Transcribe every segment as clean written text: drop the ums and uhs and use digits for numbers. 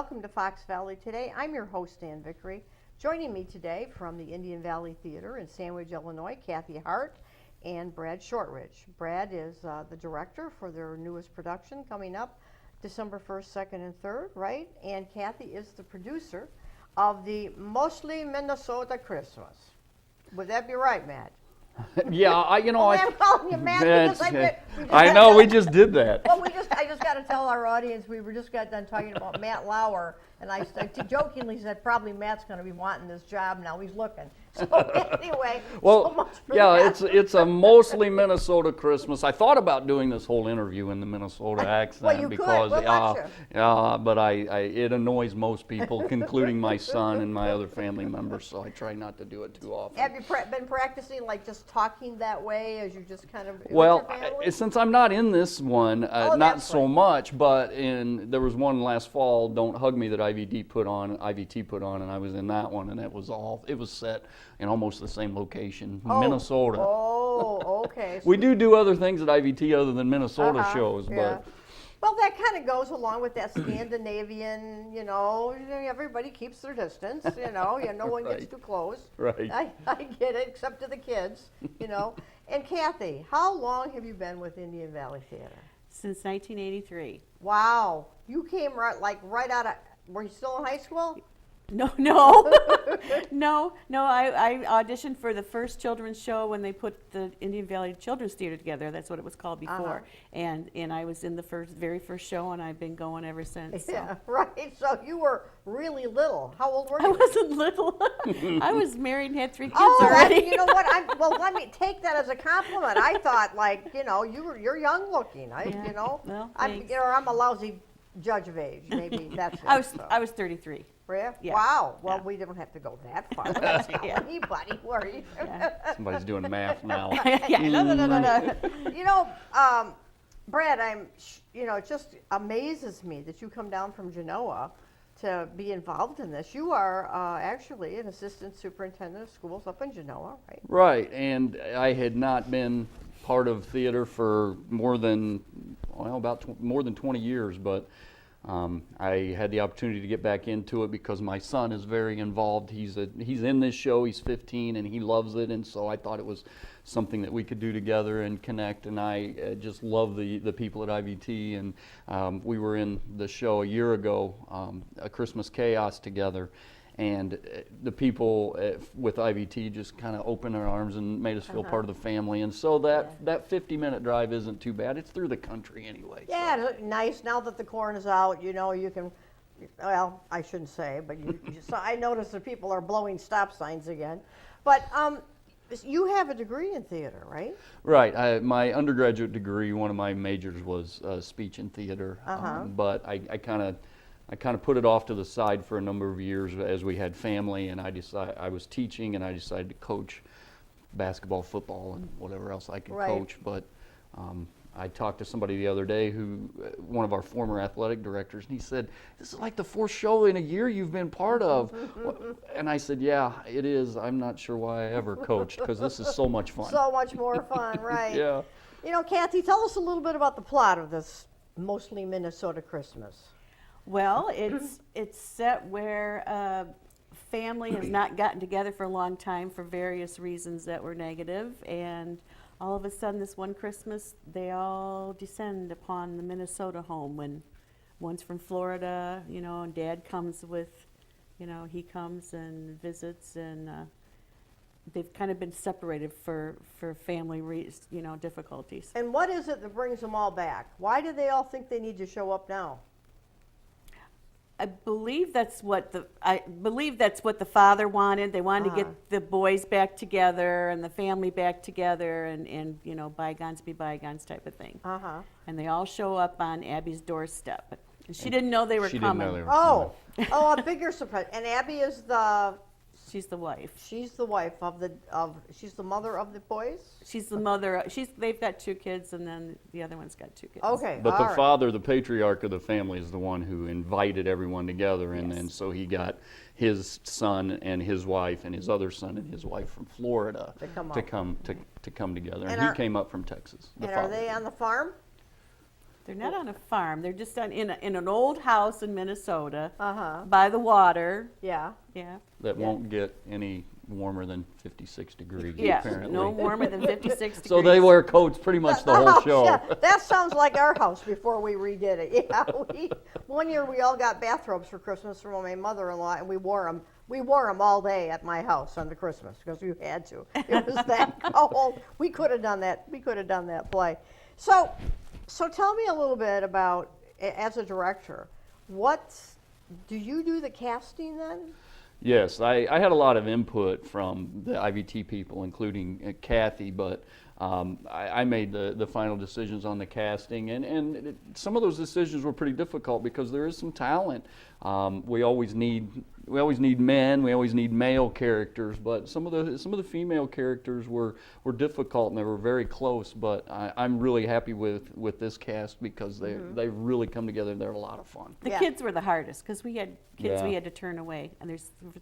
welcome to Fox Valley Today. I'm your host, Anne Vickery. Joining me today from the Indian Valley Theater in Sandwich, Illinois, Kathie Hart and Brad Shortridge. Brad is the director for their newest production coming up December 1st, 2nd, and 3rd, right? And Kathie is the producer of the Mostly Minnesota Christmas. Would that be right, Matt? Yeah, I'm calling you Matt because we just did that. Well, I just got to tell our audience we just got done talking about Matt Lauer, and I jokingly said probably Matt's going to be wanting this job now. He's looking. So anyway, well, so much for yeah, that. it's a mostly Minnesota Christmas. I thought about doing this whole interview in the Minnesota accent well, you because could. We'll let you. but it annoys most people, including my son and my other family members. So I try not to do it too often. Have you been practicing like just talking that way as you just kind of? Well, since I'm not in this one, not so right. much. But there was one last fall, "Don't Hug Me," that IVT put on, and I was in that one, and it was set in almost the same location, Minnesota. Oh, okay. So we do other things at IVT other than Minnesota shows, yeah. but. Well, that kind of goes along with that Scandinavian, everybody keeps their distance, no one gets Right. too close. Right. I get it, except to the kids, And Kathie, how long have you been with Indian Valley Theater? Since 1983. Wow. You came right out of, were you still in high school? No. I auditioned for the first children's show when they put the Indian Valley Children's Theater together. That's what it was called before. And I was in the very first show, and I've been going ever since. So. Yeah, right. So you were really little. How old were you? I wasn't little. I was married and had 3 kids Oh, already. you know what? Let me take that as a compliment. I thought, you're young looking. Well, I'm a lousy judge of age. Maybe that's it. I was 33. Yeah. Wow. Well, Yeah. we don't have to go that far. That's not anybody, worry. Somebody's doing math now. No. Brad, it just amazes me that you come down from Genoa to be involved in this. You are actually an assistant superintendent of schools up in Genoa, right? Right, and I had not been part of theater for more than 20 years, but I had the opportunity to get back into it because my son is very involved. He's in this show. He's 15 and he loves it, and so I thought it was something that we could do together and connect. And I just love the people at IVT. And we were in the show a year ago, A Christmas Chaos, together. And the people with IVT just kind of opened their arms and made us feel part of the family. And so that 50-minute drive isn't too bad. It's through the country anyway. Yeah, so. Nice. Now that the corn is out, you can, well, I shouldn't say, but so I noticed that people are blowing stop signs again. But you have a degree in theater, right? Right. My undergraduate degree, one of my majors was speech and theater. But I kind of put it off to the side for a number of years as we had family, and I was teaching, and I decided to coach basketball, football, and whatever else I could coach. But I talked to somebody the other day one of our former athletic directors, and he said, "This is like the 4th show in a year you've been part of." And I said, "Yeah, it is. I'm not sure why I ever coached, because this is so much fun." So much more fun, right? Yeah. Kathie, tell us a little bit about the plot of this Mostly Minnesota Christmas. Well, it's set where a family has not gotten together for a long time for various reasons that were negative, and all of a sudden this one Christmas they all descend upon the Minnesota home. When one's from Florida, and Dad comes with, he comes and visits, and they've kind of been separated for family difficulties. And what is it that brings them all back? Why do they all think they need to show up now? I believe that's what the father wanted. They wanted to get the boys back together and the family back together, and bygones be bygones type of thing. And they all show up on Abby's doorstep. And she didn't know they were coming. Oh, a bigger surprise. And Abby is she's the wife. She's the wife she's the mother of the boys? She's the mother. They've got 2 kids, and then the other one's got 2 kids. Okay. But the father, the patriarch of the family, is the one who invited everyone together, and Yes. then so he got his son and his wife and his other son and his wife from Florida to come together. And he came up from Texas. And are they on the farm? They're not on a farm. They're just in an old house in Minnesota Uh-huh. by the water. Yeah. Yeah. That won't get any warmer than 56 degrees, Yeah. apparently. No warmer than 56 degrees. So they wear coats pretty much the whole show. Yeah, that sounds like our house before we redid it. Yeah, one year we all got bathrobes for Christmas from my mother-in-law, and we wore them. We wore them all day at my house on the Christmas because we had to. It was that cold. We could have done that. We could have done that play. So tell me a little bit about, as a director, do you do the casting then? Yes, I had a lot of input from the IVT people, including Kathie, but I made the final decisions on the casting, and some of those decisions were pretty difficult because there is some talent. We always need men, we always need male characters, but some of the female characters were difficult and they were very close. But I'm really happy with this cast because they've really come together and they're a lot of fun. The Yeah. kids were the hardest because we had kids we Yeah. had to turn away, and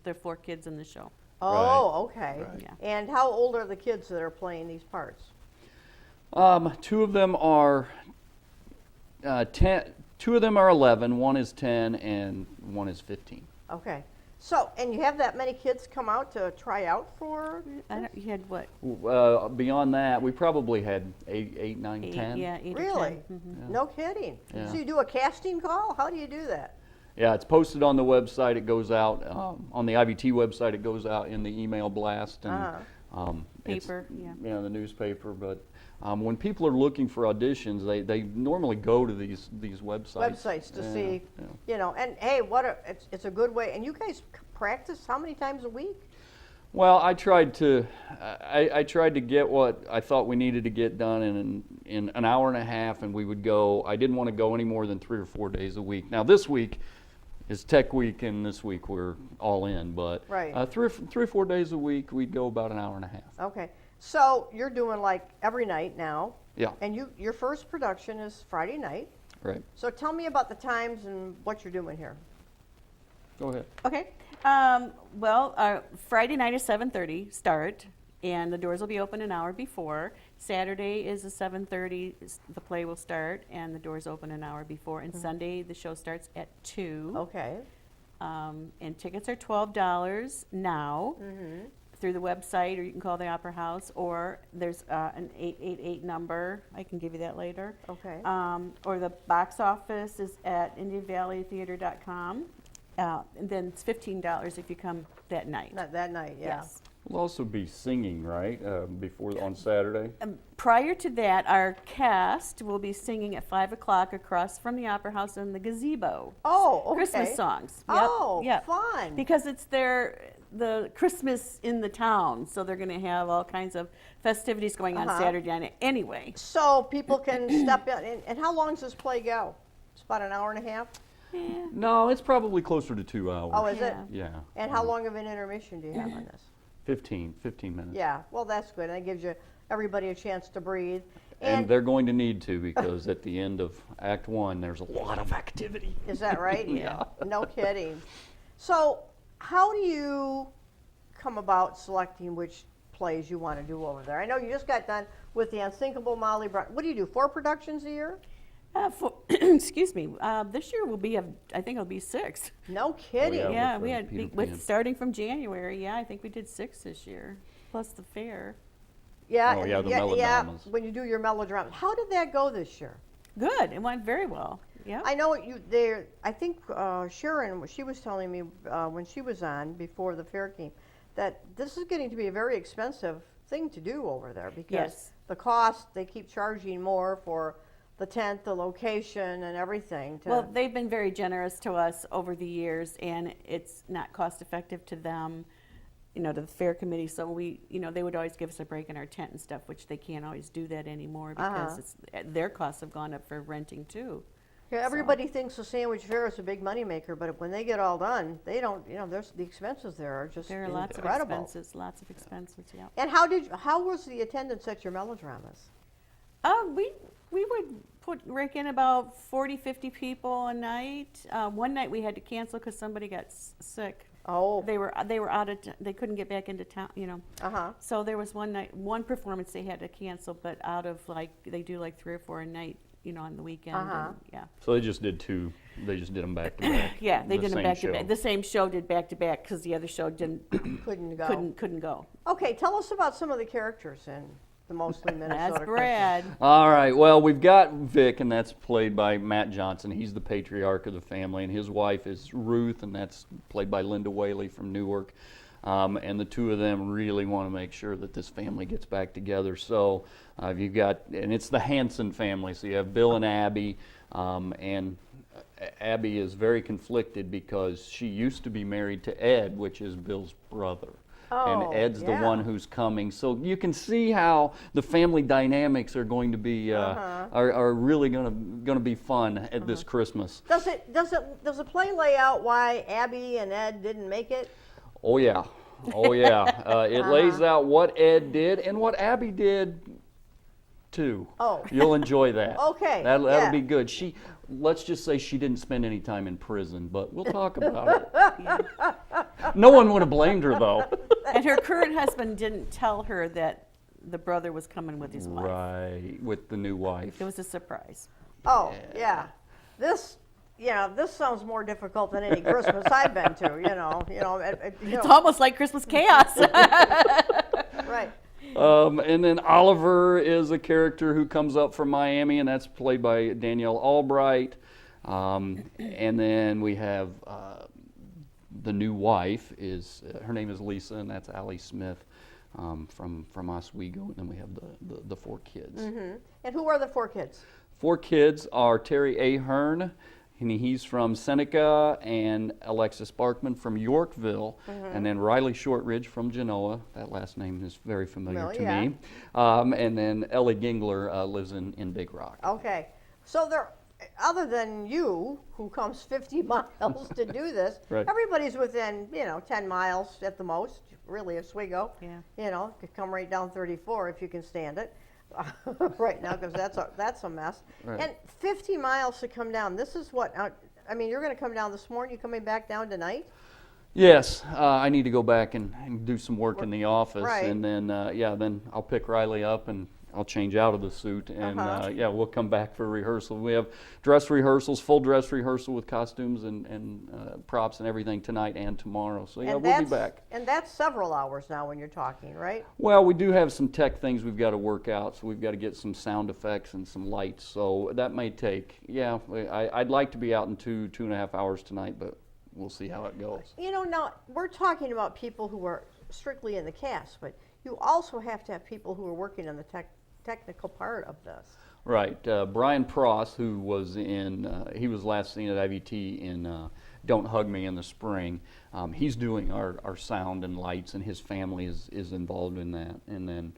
there are 4 kids in the show. Oh, okay. Right. Yeah. And how old are the kids that are playing these parts? 2 of them are 10. 2 of them are 11. 1 is 10, and 1 is 15. Okay. So, and you have that many kids come out to try out for? You had what? Beyond that, we probably had 8, 9, 8, 10. yeah, 8 or Really? 10. Mhm. No kidding. Yeah. So you do a casting call? How do you do that? Yeah, it's posted on the website. It goes out on the IVT website. It goes out in the email blast and it's- Paper, yeah. the newspaper. But when people are looking for auditions, they normally go to these websites. Websites to Yeah, see, yeah. and hey, it's a good way. And you guys practice how many times a week? Well, I tried to get what I thought we needed to get done in an hour and a half, and we would go. I didn't want to go any more than 3 or 4 days a week. Now this week is Tech Week, and this week we're all in. But Right. 3 or 4 days a week, we'd go about an hour and a half. Okay. So you're doing like every night now. Yeah. And your first production is Friday night. Right. So tell me about the times and what you're doing here. Go ahead. Okay. Friday night is 7:30 start, and the doors will be open an hour before. Saturday is a 7:30. The play will start, and the doors open an hour before. And Sunday the show starts at 2. Okay. And tickets are $12 now through the website, or you can call the Opera House, or there's an 888 number. I can give you that later. Okay. Or the box office is at IndianValleyTheater.com. And then it's $15 if you come that night. Not that night, yeah. Yes. We'll also be singing, right, before on Saturday. Prior to that, our cast will be singing at 5 o'clock across from the Opera House in the gazebo. Oh, okay. Christmas songs. Yep, Oh, yep. fun. Because it's the Christmas in the town, so they're going to have all kinds of festivities going on Saturday night anyway. So people can step in. And how long does this play go? It's about an hour and a half? Yeah. No, it's probably closer to 2 hours. Oh, is it? Yeah. And how long of an intermission do you have on this? 15 minutes. Yeah, well, that's good. And it gives everybody a chance to breathe. And they're going to need to, because at the end of Act 1, there's a lot of activity. Is that right? Yeah. No kidding. So how do you come about selecting which plays you want to do over there? I know you just got done with the Unthinkable Molly Brown. What do you do, 4 productions a year? Excuse me. This year will be, I think it'll be 6. No kidding. yeah. Yeah, with we the had Peter with Pan. starting from January. Yeah, I think we did 6 this year, plus the fair. Yeah, Oh, yeah, the yeah, melodramas. when you do your melodramas. How did that go this year? Good. It went very well. Yeah. I know I think Sharon, she was telling me when she was on before the fair came, that this is getting to be a very expensive thing to do over there because Yes. the cost, they keep charging more for the tent, the location, and everything. Well, they've been very generous to us over the years, and it's not cost effective to them, to the fair committee. So they would always give us a break in our tent and stuff, which they can't always do that anymore because their costs have gone up for renting too. yeah, everybody thinks the sandwich fair is a big moneymaker, but when they get all done, they don't. There's the expenses there are just There are lots of incredible. expenses, yeah. And how was the attendance at your melodramas? We would rake in about 40, 50 people a night. One night we had to cancel because somebody got sick. Oh, They were out of, they couldn't get back into town, so there was one performance they had to cancel, but out of they do 3 or 4 a night. on the weekend. Uh-huh. And, yeah. So they just did two. They just did them back to back. Yeah, they did them same back to show. back. The same show did back to back because the other show Couldn't go. couldn't go. Okay, tell us about some of the characters in the mostly Minnesota That's Brad. All right. Well, we've got Vic, and that's played by Matt Johnson. He's the patriarch of the family, and his wife is Ruth, and that's played by Linda Whaley from Newark. And the two of them really want to make sure that this family gets back together. So you've got, and it's the Hanson family. So you have Bill and Abby, and Abby is very conflicted because she used to be married to Ed, which is Bill's brother. Oh, and Ed's yeah. the one who's coming. So you can see how the family dynamics are going to be are really going to be fun at this Christmas. Does the play lay out why Abby and Ed didn't make it? Oh yeah, oh yeah. It lays out what Ed did and what Abby did too. Oh. You'll enjoy that. Okay, That'll yeah. be good. Let's just say she didn't spend any time in prison, but we'll talk about it. No one would have blamed her though. And her current husband didn't tell her that the brother was coming with his wife. Right, with the new wife. It was a surprise. Oh, yeah. This sounds more difficult than any Christmas I've been to. It's almost like Christmas chaos. Right. And then Oliver is a character who comes up from Miami, and that's played by Danielle Albright. And then we have the new wife her name is Lisa, and that's Allie Smith from Oswego. And then we have the four kids. Mm-hmm. And who are the four kids? Four kids are Terry Ahern, and he's from Seneca, and Alexis Barkman from Yorkville, and then Riley Shortridge from Genoa. That last name is very familiar to me. And then Ellie Gingler lives in Big Rock. Okay. So other than you, who comes 50 miles to do this, Right. everybody's within 10 miles at the most, really, of Oswego. Yeah. Could come right down 34 if you can stand it. Right now, because that's a mess. Right. And 50 miles to come down. This is what you're going to come down this morning. You coming back down tonight? Yes, I need to go back and do some work in the office, Right. and then then I'll pick Riley up and I'll change out of the suit, and we'll come back for rehearsal. We have dress rehearsals, full dress rehearsal with costumes and props and everything tonight and tomorrow. So we'll be back. And that's several hours now when you're talking, right? Well, we do have some tech things we've got to work out, so we've got to get some sound effects and some lights. So that may take, I'd like to be out in 2.5 hours tonight, but we'll see how it goes. Now we're talking about people who are strictly in the cast, but you also have to have people who are working on the technical part of this. Right. Brian Pross, who was he was last seen at IVT in Don't Hug Me in the spring. He's doing our sound and lights, and his family is involved in that. And then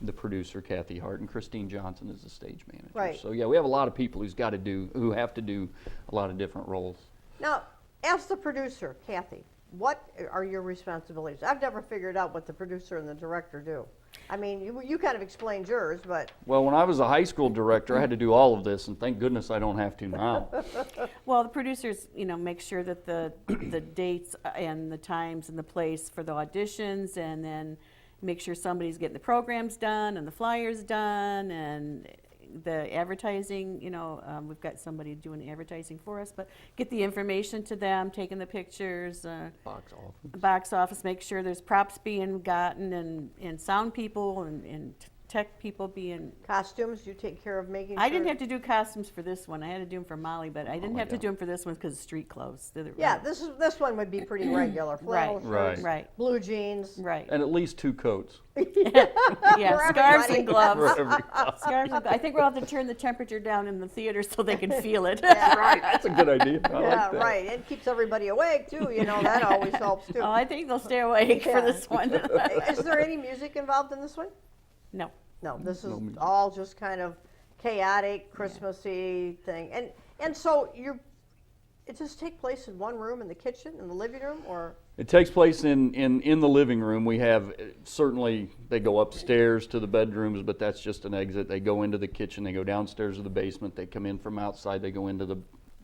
the producer, Kathie Hart, and Christine Johnson is the stage manager. Right. So we have a lot of people who have to do a lot of different roles. Now, as the producer, Kathie, what are your responsibilities? I've never figured out what the producer and the director do. I mean, you kind of explained yours, but... Well, when I was a high school director, I had to do all of this, and thank goodness I don't have to now. Well, the producers, make sure that the dates and the times and the place for the auditions, and then make sure somebody's getting the programs done and the flyers done and the advertising. We've got somebody doing the advertising for us, but get the information to them, taking the pictures. Box office, make sure there's props being gotten and sound people and tech people being... Costumes, you take care of making I sure... didn't have to do costumes for this one. I had to do them for Molly, but I didn't have to do them for this one because of street clothes. Yeah, this one would be pretty regular. Flannel shirts, Right. blue jeans. Right. And at least 2 coats. Yeah, For scarves everybody. and gloves. For everybody. Scarves and, I think we'll have to turn the temperature down in the theater so they can feel it. Yeah, Right, that's a good idea. I yeah, like that. right. It keeps everybody awake, too. That always helps, too. Oh, I think they'll stay awake Yeah. for this one. Is there any music involved in this one? No. No, this is music. all just kind of chaotic, Christmassy thing. And so it just take place in one room in the kitchen, in the living room, or? It takes place in the living room. We have, certainly, they go upstairs to the bedrooms, but that's just an exit. They go into the kitchen, they go downstairs to the basement, they come in from outside, they go into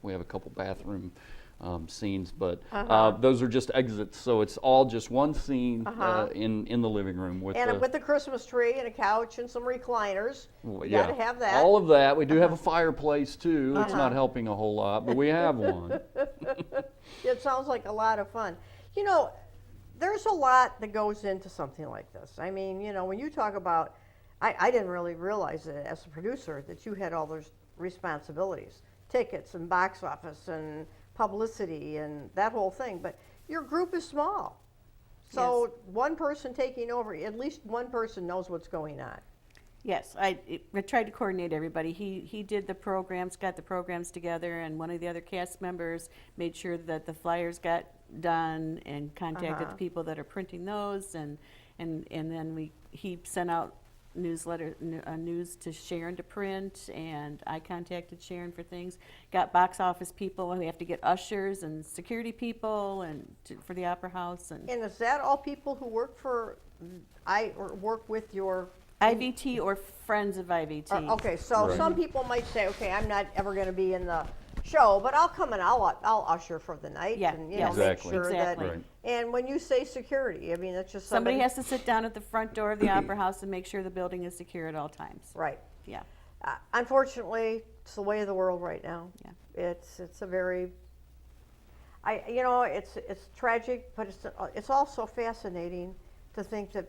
We have a couple bathroom scenes, but those are just exits, so it's all just one scene in the living room with And with the Christmas tree and a couch and some recliners. You got to have that. All of that. We do have a fireplace too. It's not helping a whole lot, but we have one. It sounds like a lot of fun. You know, there's a lot that goes into something like this. I mean, you know, when you talk about, I didn't really realize it as a producer that you had all those responsibilities, tickets and box office and publicity and that whole thing. But your group is small. So one person taking over, at least one person knows what's going on. Yes, I tried to coordinate everybody. He did the programs, got the programs together, and one of the other cast members made sure that the flyers got done and contacted the people that are printing those, and then he sent out news to Sharon to print, and I contacted Sharon for things. Got box office people, and we have to get ushers and security people and for the Opera House. And is that all people who work for, or work with your IVT or friends of IVT? Okay, so some people might say, okay, I'm not ever going to be in the show, but I'll come and I'll usher for the night, and you know, make sure that. And when you say security, I mean that's just somebody has to sit down at the front door of the Opera House and make sure the building is secure at all times. Right. Yeah. Unfortunately, it's the way of the world right now. Yeah. It's a very, you know, it's tragic, but it's also fascinating to think that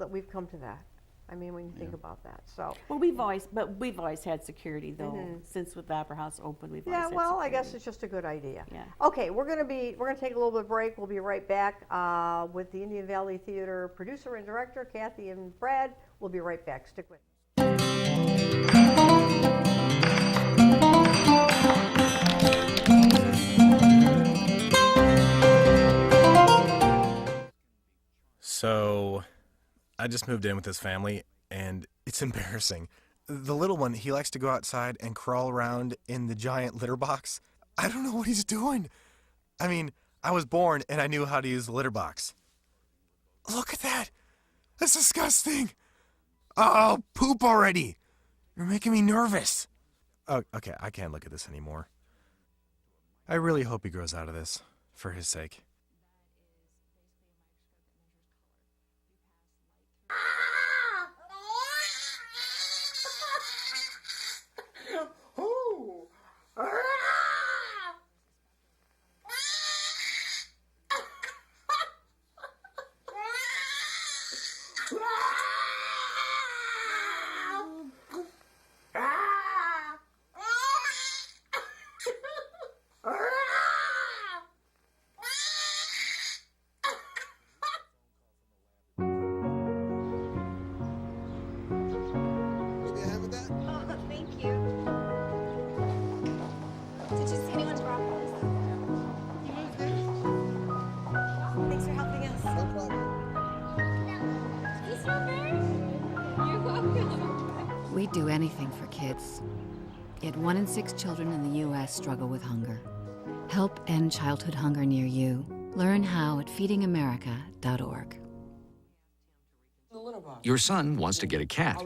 we've come to that. I mean, when you think about that, so. Well, we've always had security though. Since with the Opera House open, we've always had well, security. I guess it's just a good idea. Yeah. Okay, we're gonna take a little bit of break. We'll be right back with the Indian Valley Theater producer and director, Kathie and Brad. We'll be right back. Stick with us. So, I just moved in with this family, and it's embarrassing. The little one, he likes to go outside and crawl around in the giant litter box. I don't know what he's doing. I mean, I was born and I knew how to use the litter box. Look at that. That's disgusting. Oh, poop already. You're making me nervous. Oh, okay, I can't look at this anymore. I really hope he grows out of this, for his sake. We'd do anything for kids. Yet 1 in 6 children in the U.S. struggle with hunger. Help end childhood hunger near you. Learn how at feedingamerica.org. Your son wants to get a cat,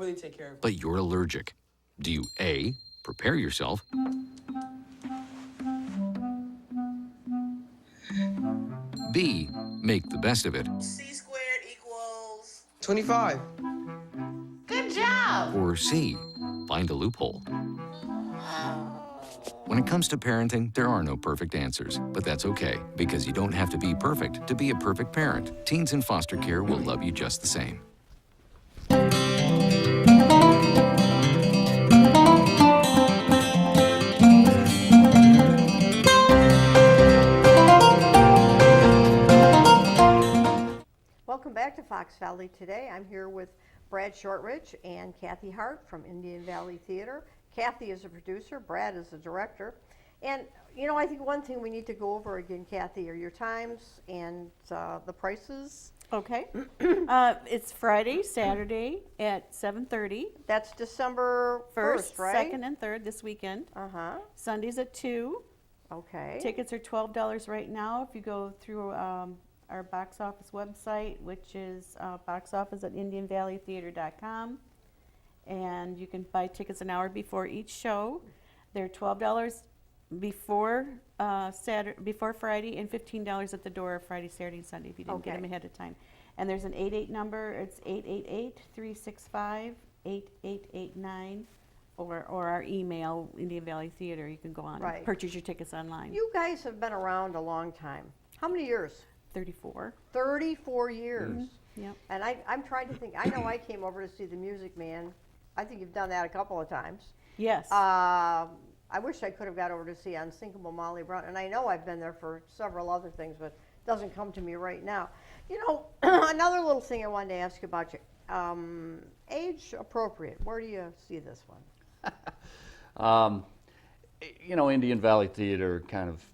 but you're allergic. Do you A, prepare yourself, B, make the best of it, C squared equals 25. Good job. or C, find a loophole? When it comes to parenting, there are no perfect answers, but that's okay, because you don't have to be perfect to be a perfect parent. Teens in foster care will love you just the same. Welcome back to Fox Valley Today. I'm here with Brad Shortridge and Kathie Hart from Indian Valley Theater. Kathie is a producer, Brad is a director. And, you know, I think one thing we need to go over again, Kathie, are your times and the prices. Okay. It's Friday, Saturday at 7:30. That's December 1st, right? 2nd, and 3rd this weekend. Uh-huh. Sundays at 2. Okay. Tickets are $12 right now if you go through our box office website, which is box office at indianvalleytheater.com. And you can buy tickets an hour before each show. They're $12 before before Friday, and $15 at the door Friday, Saturday, and Sunday if you didn't get Okay. them ahead of time. And there's an 88 number. It's 888-365-8889, or our email, Indian Valley Theater. You can go on Right. and purchase your tickets online. You guys have been around a long time. How many years? 34. 34 years. Yep. And I'm trying to think. I know I came over to see The Music Man. I think you've done that a couple of times. Yes. I wish I could have got over to see Unsinkable Molly Brown, and I know I've been there for several other things, but it doesn't come to me right now. You know, another little thing I wanted to ask you about you. Age appropriate. Where do you see this one? You know, Indian Valley Theater kind of,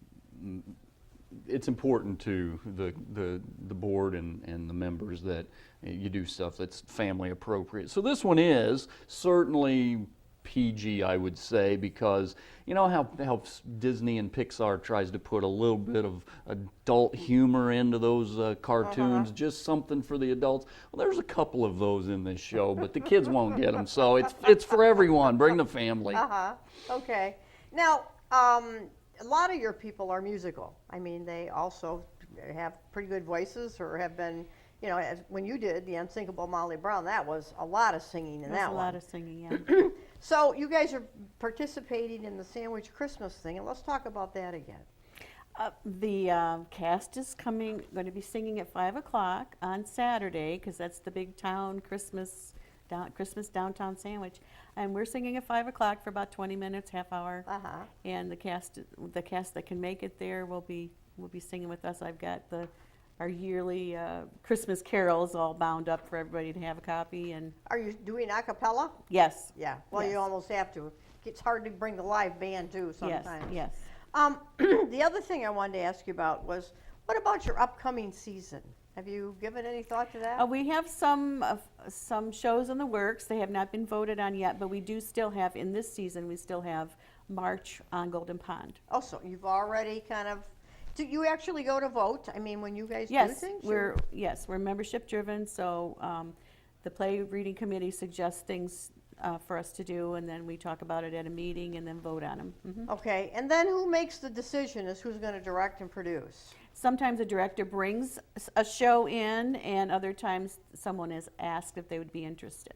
it's important to the board and the members that you do stuff that's family appropriate. So this one is certainly PG, I would say, because you know how Disney and Pixar tries to put a little bit of adult humor into those cartoons, just something for the adults. Well, there's a couple of those in this show, but the kids won't get them, so it's for everyone. Bring the family. Okay. Now, a lot of your people are musical. I mean, they also have pretty good voices, or have been, you know, as when you did the Unsinkable Molly Brown, that was a lot of singing in that There's a one. lot of singing, yeah. So you guys are participating in the Sandwich Christmas thing, and let's talk about that again. The cast is going to be singing at 5 o'clock on Saturday, because that's the big town Christmas downtown sandwich. And we're singing at 5 o'clock for about 20 minutes, half hour. And the cast that can make it there will be singing with us. I've got our yearly Christmas carols all bound up for everybody to have a copy. And Are you doing a cappella? yes. Yeah. Well, Yes. you almost have to. It's hard to bring the live band too sometimes. Yes. The other thing I wanted to ask you about was, what about your upcoming season? Have you given any thought to that? We have some shows in the works. They have not been voted on yet, but we do still have, in this season, we still have March on Golden Pond. Oh, so you've already kind of, do you actually go to vote? I mean, when you guys do Yes, things? we're membership driven, so the play reading committee suggests things for us to do, and then we talk about it at a meeting and then vote on them. Okay, and then who makes the decision as who's going to direct and produce? Sometimes a director brings a show in, and other times someone is asked if they would be interested.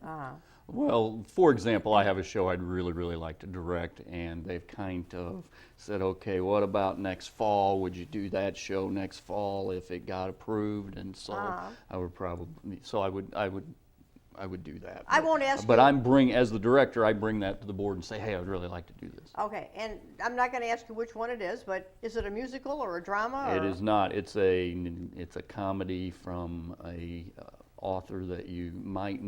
Well, for example, I have a show I'd really, really like to direct, and they've kind of said, okay, what about next fall? Would you do that show next fall if it got approved? And so I would probably, so I would do that. I won't ask But you. as the director, I bring that to the board and say, hey, I'd really like to do this. Okay, and I'm not going to ask you which one it is, but is it a musical or a drama? It or? is not. It's a comedy from a author that you might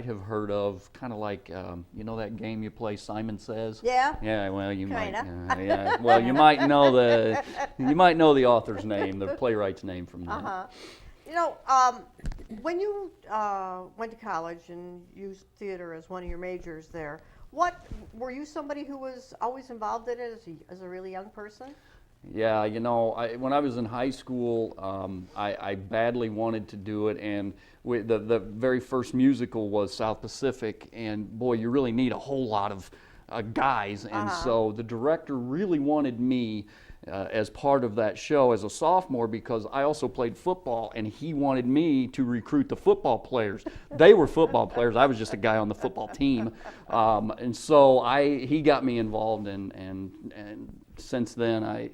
have heard of, kind of like you know that game you play, Simon Says. Yeah. Yeah. Well, you Kinda. might. Yeah. Well, you might know the author's name, the playwright's name from that. You know, when you went to college and used theater as one of your majors there, were you somebody who was always involved in it as a really young person? Yeah, you know, when I was in high school, I badly wanted to do it, and the very first musical was South Pacific, and boy, you really need a whole lot of guys, and so the director really wanted me as part of that show as a sophomore, because I also played football, and he wanted me to recruit the football players. They were football players. I was just a guy on the football team, and so he got me involved, and since then I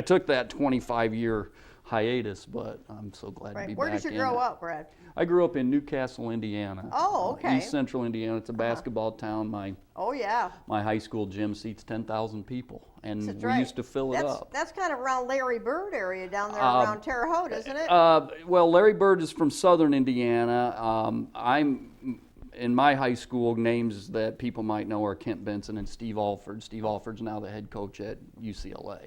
took that 25-year hiatus, but I'm so glad to be back in it. Where did you grow up, Brad? I grew up in Newcastle, Indiana. Oh, okay. East Central Indiana. It's a basketball town. Oh, yeah. My high school gym seats 10,000 people, and That's we right. used to fill it up. That's kind of around Larry Bird area down there around Terre Haute, isn't it? Well, Larry Bird is from southern Indiana. I'm in my high school, names that people might know are Kent Benson and Steve Alford. Steve Alford's now the head coach at UCLA,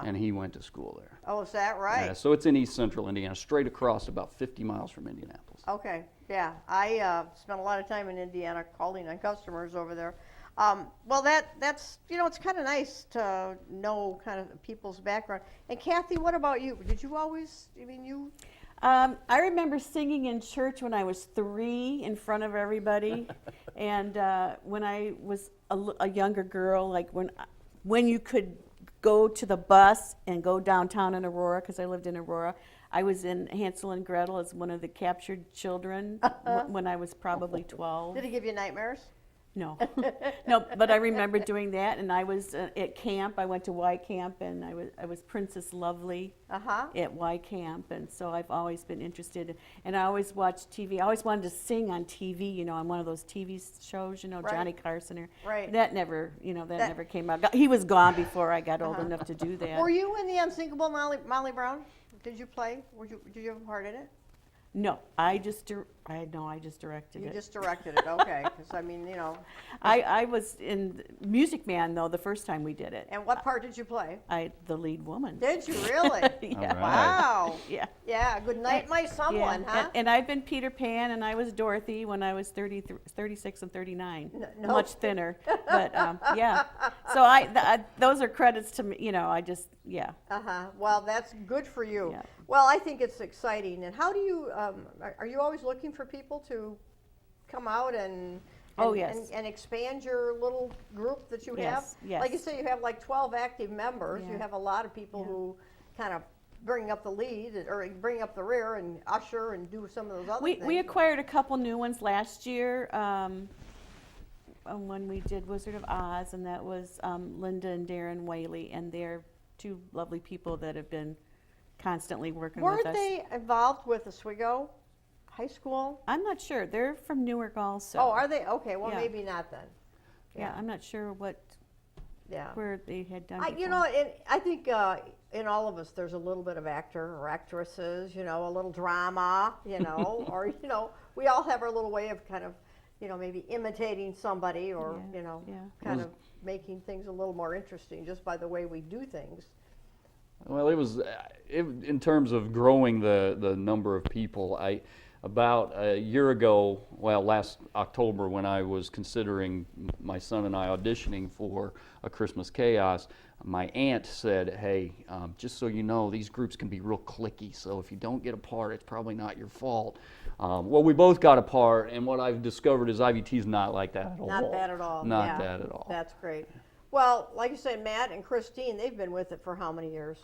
and he went to school there. Oh, is that right? Yeah, so it's in East Central Indiana, straight across, about 50 miles from Indianapolis. Okay, yeah. I spent a lot of time in Indiana calling on customers over there. Well, that's, you know, it's kind of nice to know kind of people's background. And Kathie, what about you? Did you always, I mean, you... I remember singing in church when I was 3 in front of everybody, and when I was a younger girl, like when when you could go to the bus and go downtown in Aurora, because I lived in Aurora. I was in Hansel and Gretel as one of the captured children when I was probably 12. Did it give you nightmares? No, no, but I remember doing that, and I was at camp. I went to Y Camp, and I was Princess Lovely at Y Camp, and so I've always been interested. And I always watched TV. I always wanted to sing on TV, you know, on one of those TV shows, you know, Right. Johnny Carson. Or, Right. That never, you know, that never came out. He was gone before I got old enough to do that. Were you in the Unsinkable Molly Brown? Did you play? Did you have a part in it? No, I just directed You it. just directed it, okay. Because, I mean, you know. I was in Music Man, though, the first time we did it. And what part did you play? The lead woman. Did you really? Yeah. All right. Wow. Yeah. Yeah, good night, my someone, Yeah. huh? And I've been Peter Pan, and I was Dorothy when I was 36 and 39. No. Much thinner, but yeah. So those are credits to me. You know, I just Well, that's good for you. Yeah. Well, I think it's exciting. And how do you, are you always looking for people to come out and Oh, yes. and expand your little group that you have? Yes, yes. Like you say, you have like 12 active members. You Yeah. have a lot of people who kind of bring up the lead or bring up the rear and usher and do some of those other things. we acquired a couple new ones last year. When we did Wizard of Oz, and that was Linda and Darren Whaley, and they're two lovely people that have been constantly working with Weren't us. they involved with Oswego High School? I'm not sure. They're from Newark also. Oh, are they? Okay, well, Yeah. maybe not then. Yeah, I'm not sure Yeah. where they had done You before. know, I think in all of us, there's a little bit of actor or actresses, you know, a little drama, you know, or, you know, we all have our little way of kind of, you know, maybe imitating somebody or, Yeah, you know, yeah. kind of making things a little more interesting just by the way we do things. Well, in terms of growing the number of people, about a year ago, well, last October, when I was considering my son and I auditioning for A Christmas Chaos, my aunt said, hey, just so you know, these groups can be real cliquey, so if you don't get a part, it's probably not your fault. Well, we both got a part, and what I've discovered is IVT is not like that at all. Not bad at all. Not yeah. bad at all. That's great. Well, like you said, Matt and Christine, they've been with it for how many years?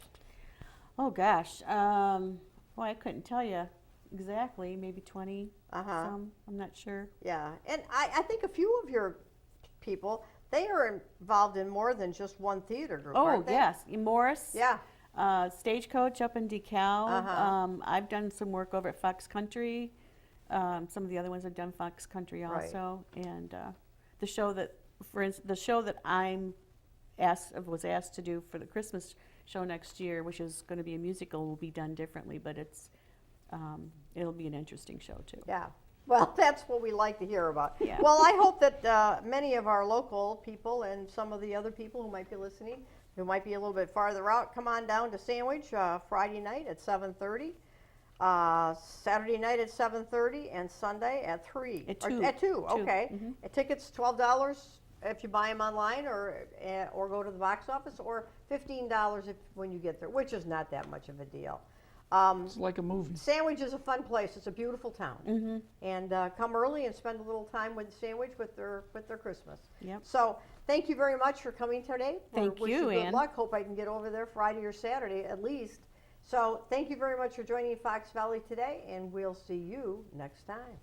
Oh gosh, well, I couldn't tell you exactly. Maybe 20. Some, I'm not sure. Yeah, and I think a few of your people, they are involved in more than just one theater group, Oh aren't they? yes, Morris. Yeah. Stagecoach up in DeKalb. I've done some work over at Fox Country. Some of the other ones have done Fox Country also, and the show that, for instance, the show that was asked to do for the Christmas show next year, which is going to be a musical, will be done differently, but it'll be an interesting show too. Yeah. Well, that's what we like to hear about. Yeah. Well, I hope that many of our local people and some of the other people who might be listening, who might be a little bit farther out, come on down to Sandwich Friday night at 7:30, Saturday night at 7:30, and Sunday at 3. At Or 2. At 2, okay. Mhm. Tickets $12 if you buy them online or go to the box office, or $15 when you get there, which is not that much of a deal. It's like a movie. Sandwich is a fun place. It's a beautiful town, and come early and spend a little time with Sandwich with their Christmas. Yep. So thank you very much for coming today. Thank Wish you, good Ann. luck. Hope I can get over there Friday or Saturday at least. So thank you very much for joining Fox Valley today, and we'll see you next time.